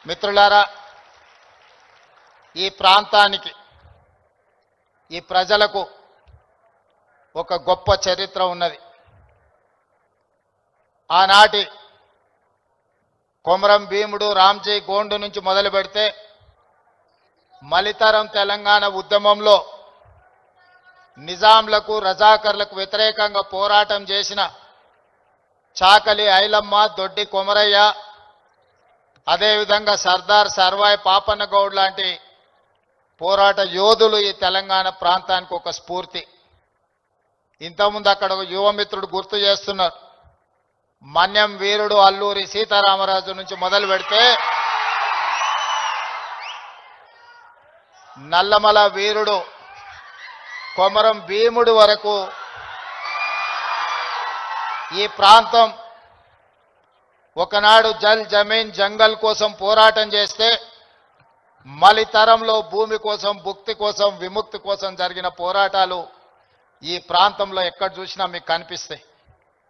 మిత్రులారా, ఈ ప్రాంతానికి ఈ ప్రజలకు ఒక గొప్ప చరిత్ర ఉన్నది. ఆనాటి కొమరం భీముడు, రామ్జీ గోండు నుంచి మొదలు పెడితే మలితరం తెలంగాణ ఉద్యమంలో నిజాంలకు రజాకర్లకు వ్యతిరేకంగా పోరాటం చేసిన చాకలి ఐలమ్మ, దొడ్డి కొమరయ్య, అదేవిధంగా సర్దార్ సర్వాయి పాపన్న గౌడ్ లాంటి పోరాట యోధులు ఈ తెలంగాణ ప్రాంతానికి ఒక స్ఫూర్తి. ఇంతకుముందు అక్కడ ఒక యువమిత్రుడు గుర్తు చేస్తున్నారు. మన్యం వీరుడు అల్లూరి సీతారామరాజు నుంచి మొదలు పెడితే నల్లమల వీరుడు కొమరం భీముడు వరకు ఈ ప్రాంతం ఒకనాడు జల్ జమీన్ జంగల్ కోసం పోరాటం చేస్తే మలితరంలో భూమి కోసం, భుక్తి కోసం, విముక్తి కోసం జరిగిన పోరాటాలు ఈ ప్రాంతంలో ఎక్కడ చూసినా మీకు కనిపిస్తాయి.